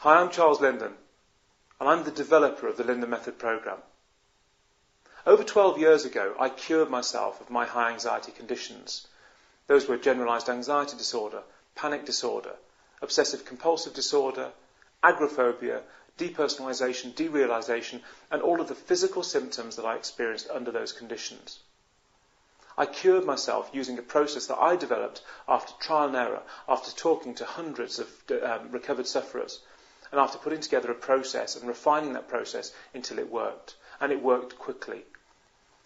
Hi, I'm Charles Linden, and I'm the developer of the Linden Method program. Over 12 years ago, I cured myself of my high anxiety conditions. Those were generalized anxiety disorder, panic disorder, obsessive compulsive disorder, agoraphobia, depersonalization, derealization, and all of the physical symptoms that I experienced under those conditions. I cured myself using a process that I developed after trial and error, after talking to hundreds of recovered sufferers, and after putting together a process and refining that process until it worked. And it worked quickly.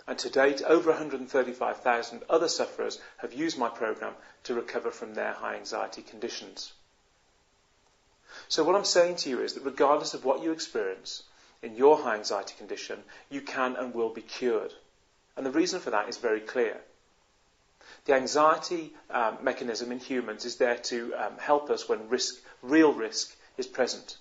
And to date, over 135,000 other sufferers have used my program to recover from their high anxiety conditions. So what I'm saying to you is that regardless of what you experience in your high anxiety condition, you can and will be cured. And the reason for that is very clear. The anxiety mechanism in humans is there to help us when real risk is present.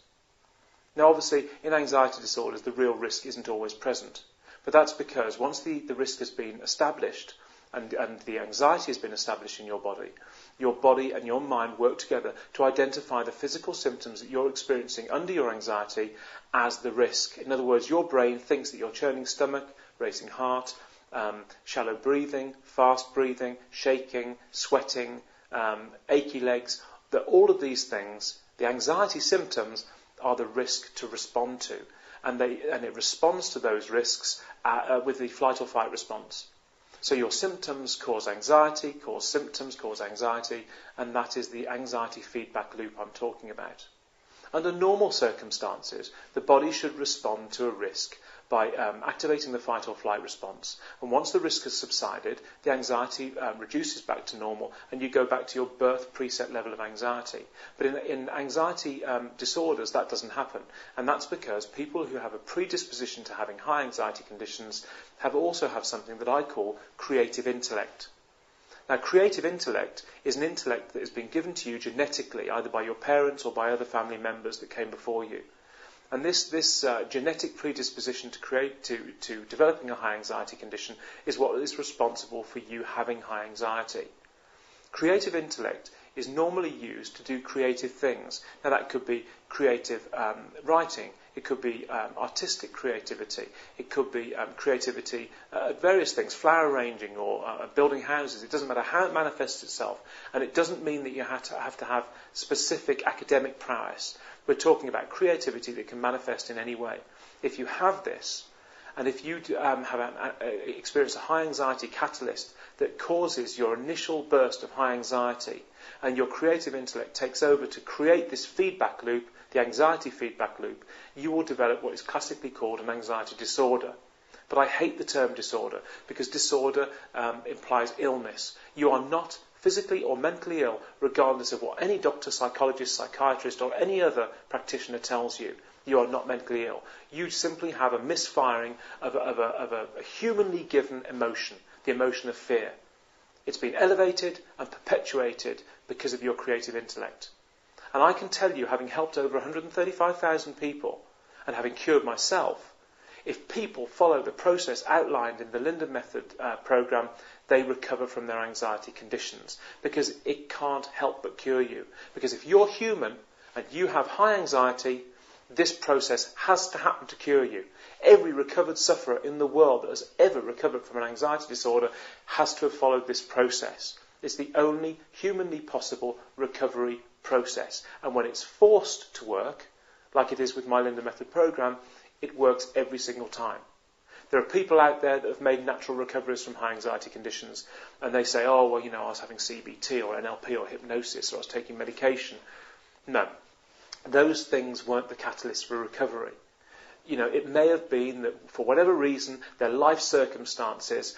Now obviously in anxiety disorders the real risk isn't always present, but that's because once the risk has been established and the anxiety has been established in your body and your mind work together to identify the physical symptoms that you're experiencing under your anxiety as the risk. In other words, your brain thinks that your churning stomach, racing heart, shallow breathing, fast breathing, shaking, sweating, achy legs, that all of these things, the anxiety symptoms, are the risk to respond to. And it responds to those risks with the flight or fight response. So your symptoms cause anxiety, cause symptoms, cause anxiety, and that is the anxiety feedback loop I'm talking about. Under normal circumstances, the body should respond to a risk by activating the fight or flight response. And once the risk has subsided, the anxiety reduces back to normal and you go back to your birth preset level of anxiety. But in anxiety disorders, that doesn't happen. And that's because people who have a predisposition to having high anxiety conditions also have something that I call creative intellect. Now, creative intellect is an intellect that has been given to you genetically, either by your parents or by other family members that came before you. And this genetic predisposition to developing a high anxiety condition is what is responsible for you having high anxiety. Creative intellect is normally used to do creative things. Now that could be creative writing, it could be artistic creativity, it could be creativity at various things, flower arranging or building houses. It doesn't matter how it manifests itself, and it doesn't mean that you have to have specific academic prowess. We're talking about creativity that can manifest in any way. If you have this, and if you experience a high anxiety catalyst that causes your initial burst of high anxiety, and your creative intellect takes over to create this feedback loop, the anxiety feedback loop, you will develop what is classically called an anxiety disorder. But I hate the term disorder, because disorder implies illness. You are not physically or mentally ill, regardless of what any doctor, psychologist, psychiatrist, or any other practitioner tells you. You are not mentally ill. You simply have a misfiring of a humanly given emotion, the emotion of fear. It's been elevated and perpetuated because of your creative intellect. And I can tell you, having helped over 135,000 people and having cured myself, if people follow the process outlined in the Linden Method program, they recover from their anxiety conditions, because it can't help but cure you. Because if you're human and you have high anxiety, this process has to happen to cure you. Every recovered sufferer in the world that has ever recovered from an anxiety disorder has to have followed this process. It's the only humanly possible recovery process. And when it's forced to work, like it is with my Linden Method program, it works every single time. There are people out there that have made natural recoveries from high anxiety conditions, and they say, oh, well, I was having CBT or NLP or hypnosis, or I was taking medication. No. Those things weren't the catalyst for recovery. It may have been that for whatever reason their life circumstances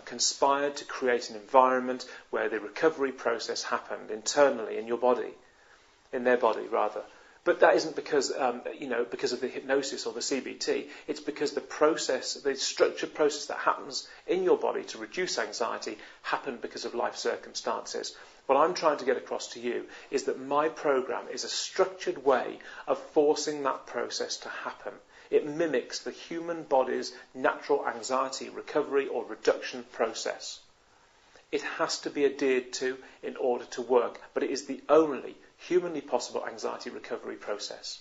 conspired to create an environment where the recovery process happened internally in your body, in their body rather. But that isn't because of the hypnosis or the CBT. It's because the process, the structured process that happens in your body to reduce anxiety happened because of life circumstances. What I'm trying to get across to you is that my program is a structured way of forcing that process to happen. It mimics the human body's natural anxiety recovery or reduction process. It has to be adhered to in order to work, but it is the only humanly possible anxiety recovery process.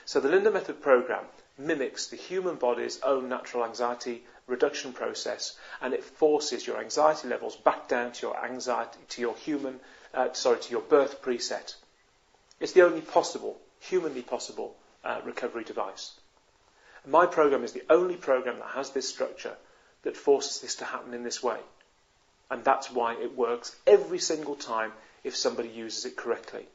So the Linden Method program mimics the human body's own natural anxiety reduction process, and it forces your anxiety levels back down to your anxiety, to your to your birth preset. It's the only humanly possible recovery device. My program is the only program that has this structure that forces this to happen in this way. And that's why it works every single time if somebody uses it correctly.